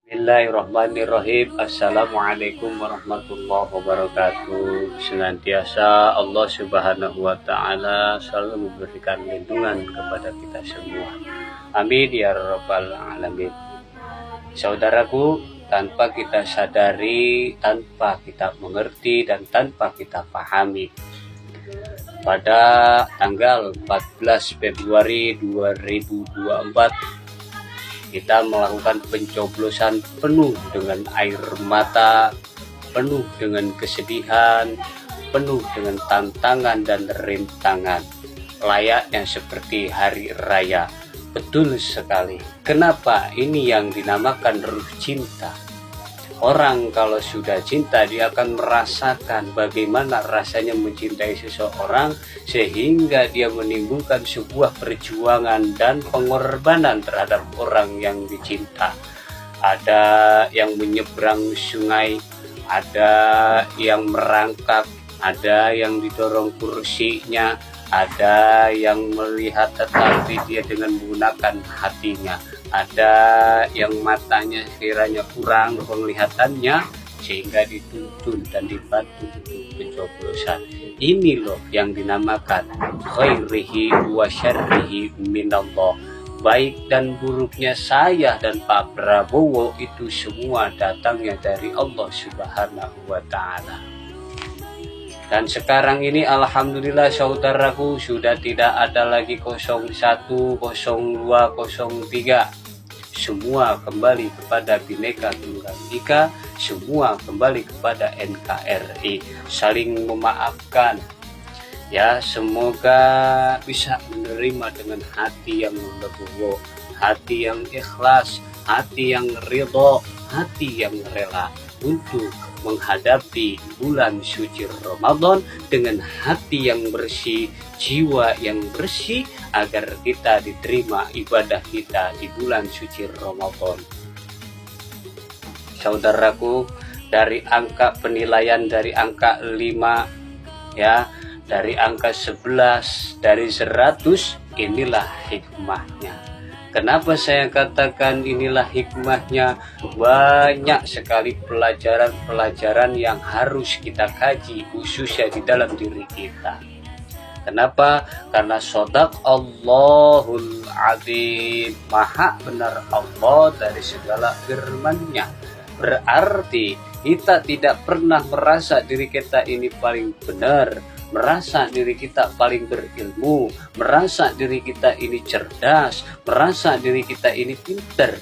Bismillahirrahmanirrahim. Assalamualaikum warahmatullahi wabarakatuh. Senantiasa Allah Subhanahu wa Ta'ala selalu memberikan lindungan kepada kita semua. Amin ya rabbal alamin. Saudaraku, tanpa kita sadari, tanpa kita mengerti, dan tanpa kita pahami, pada tanggal 14 Februari 2024 kita melakukan pencoblosan penuh dengan air mata, penuh dengan kesedihan, penuh dengan tantangan dan rintangan, layaknya seperti hari raya. Betul sekali. Kenapa? Ini yang dinamakan ruh cinta. Orang kalau sudah cinta, dia akan merasakan bagaimana rasanya mencintai seseorang, sehingga dia menimbulkan sebuah perjuangan dan pengorbanan terhadap orang yang dicinta. Ada yang menyeberang sungai, ada yang merangkak, ada yang didorong kursinya, ada yang melihat tetapi dia dengan menggunakan hatinya, ada yang matanya kiranya kurang penglihatannya sehingga dituntun dan dibantu untuk pencoblosan. Ini loh yang dinamakan khairihi wa syarrihi minallah. Baik dan buruknya saya dan Pak Prabowo itu semua datangnya dari Allah Subhanahu wa Ta'ala. Dan sekarang ini alhamdulillah saudaraku, sudah tidak ada lagi 01, 02, 03. Semua kembali kepada Bhinneka Tunggal Ika, semua kembali kepada NKRI. Saling memaafkan. Ya, semoga bisa menerima dengan hati yang legowo, hati yang ikhlas, hati yang ridho, hati yang rela untuk menghadapi bulan suci Ramadan dengan hati yang bersih, jiwa yang bersih, agar kita diterima ibadah kita di bulan suci Ramadan. Saudaraku, dari angka penilaian dari angka 5 ya, dari angka 11 dari 100, inilah hikmahnya. Kenapa saya katakan inilah hikmahnya? Banyak sekali pelajaran-pelajaran yang harus kita kaji, khususnya di dalam diri kita. Kenapa? Karena sodaq Allahul Azim, maha benar Allah dari segala firman-Nya. Berarti kita tidak pernah merasa diri kita ini paling benar, merasa diri kita paling berilmu, merasa diri kita ini cerdas, merasa diri kita ini pintar.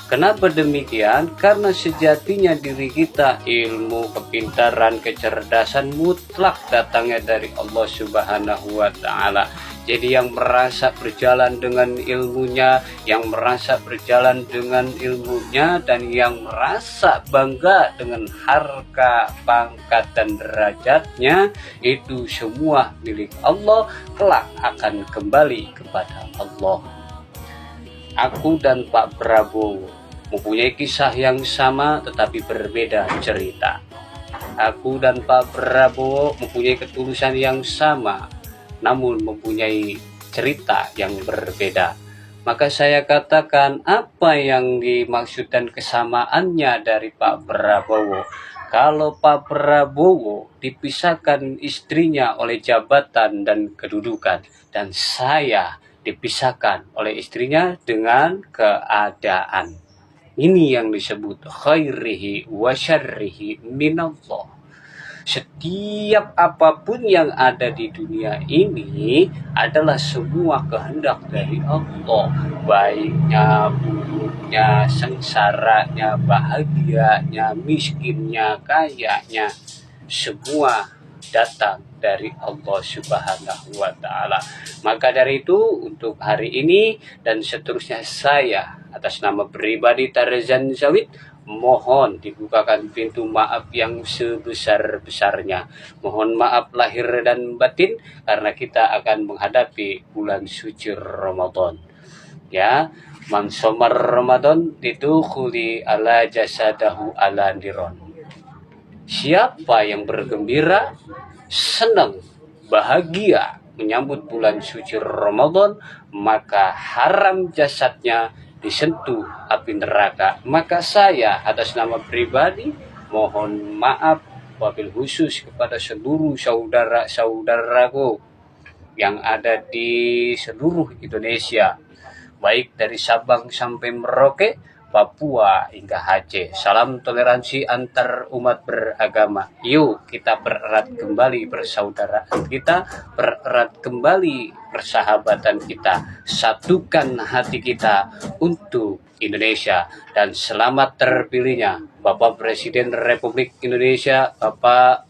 Kenapa demikian? Karena sejatinya diri kita, ilmu, kepintaran, kecerdasan mutlak datangnya dari Allah Subhanahu wa Ta'ala. Jadi yang merasa berjalan dengan ilmunya, yang merasa berjalan dengan ilmunya, dan yang merasa bangga dengan harga, pangkat, dan derajatnya, itu semua milik Allah, kelak akan kembali kepada Allah. Aku dan Pak Prabowo mempunyai kisah yang sama tetapi berbeda cerita. Aku dan Pak Prabowo mempunyai ketulusan yang sama, namun mempunyai cerita yang berbeda. Maka saya katakan, apa yang dimaksudkan kesamaannya dari Pak Prabowo? Kalau Pak Prabowo dipisahkan istrinya oleh jabatan dan kedudukan, dan saya dipisahkan oleh istrinya dengan keadaan. Ini yang disebut khairihi wa syarrihi minallah. Setiap apapun yang ada di dunia ini adalah semua kehendak dari Allah. Baiknya, buruknya, sengsaranya, bahagianya, miskinnya, kayanya, semua datang dari Allah Subhanahu wa Ta'ala. Maka dari itu, untuk hari ini dan seterusnya, saya atas nama pribadi Tarzan Zawid mohon dibukakan pintu maaf yang sebesar-besarnya. Mohon maaf lahir dan batin karena kita akan menghadapi bulan suci Ramadan. Ya, man somar Ramadan didukhuli ala jasadahu ala niron. Siapa yang bergembira, senang, bahagia menyambut bulan suci Ramadan, maka haram jasadnya disentuh api neraka. Maka saya atas nama pribadi mohon maaf wabil khusus kepada seluruh saudara-saudaraku yang ada di seluruh Indonesia, baik dari Sabang sampai Merauke, Papua hingga Aceh. Salam toleransi antar umat beragama. Yuk kita pererat kembali persaudaraan kita, pererat kembali persahabatan kita, satukan hati kita untuk Indonesia, dan selamat terpilihnya Bapak Presiden Republik Indonesia, Bapak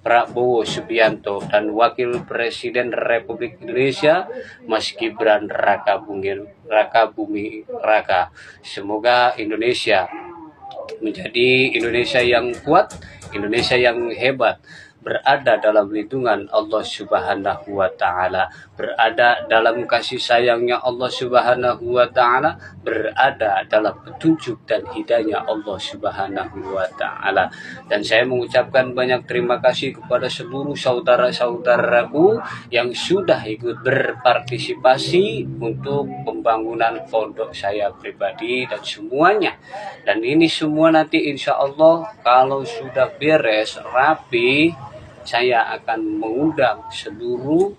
Prabowo Subianto, dan Wakil Presiden Republik Indonesia Mas Gibran Raka Buming Raka. Semoga Indonesia menjadi Indonesia yang kuat, Indonesia yang hebat, berada dalam lindungan Allah Subhanahu wa Ta'ala, berada dalam kasih sayangnya Allah Subhanahu wa Ta'ala, berada dalam petunjuk dan hidayahnya Allah Subhanahu wa Ta'ala. Dan saya mengucapkan banyak terima kasih kepada seluruh saudara-saudaraku yang sudah ikut berpartisipasi untuk pembangunan pondok saya pribadi dan semuanya. Dan ini semua nanti insya Allah kalau sudah beres rapi, saya akan mengundang seluruh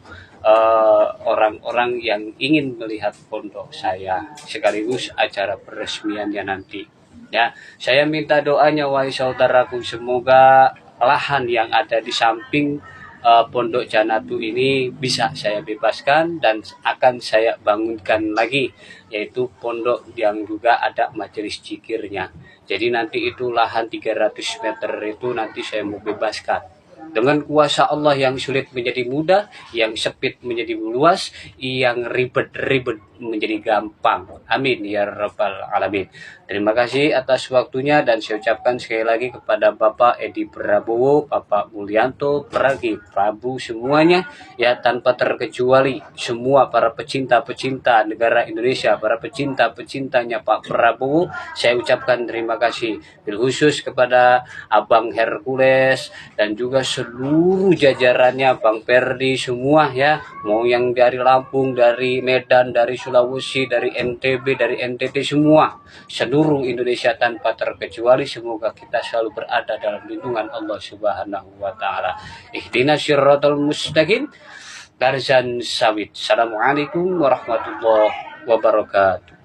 orang-orang yang ingin melihat pondok saya sekaligus acara peresmiannya nanti. Ya, saya minta doanya wahai saudaraku, semoga lahan yang ada di samping pondok Janatu ini bisa saya bebaskan dan akan saya bangunkan lagi, yaitu pondok yang juga ada majelis zikirnya. Jadi nanti itu lahan 300 meter itu nanti saya mau bebaskan. Dengan kuasa Allah yang sulit menjadi mudah, yang sempit menjadi luas, yang ribet-ribet menjadi gampang. Amin ya rabbal alamin. Terima kasih atas waktunya, dan saya ucapkan sekali lagi kepada Bapak Edi Prabowo, Bapak Mulyanto, Prabu semuanya ya, tanpa terkecuali semua para pecinta-pecinta negara Indonesia, para pecinta-pecintanya Pak Prabowo, saya ucapkan terima kasih. Bil khusus kepada Abang Hercules dan juga seluruh jajarannya, Bang Perdi semua ya, mau yang dari Lampung, dari Medan, dari Sulawesi, dari NTB, dari NTT, semua seluruh Indonesia tanpa terkecuali. Semoga kita selalu berada dalam lindungan Allah Subhanahu wa Ta'ala. Ihdinas siratal mustaqim, garzan sawit. Assalamualaikum warahmatullahi wabarakatuh.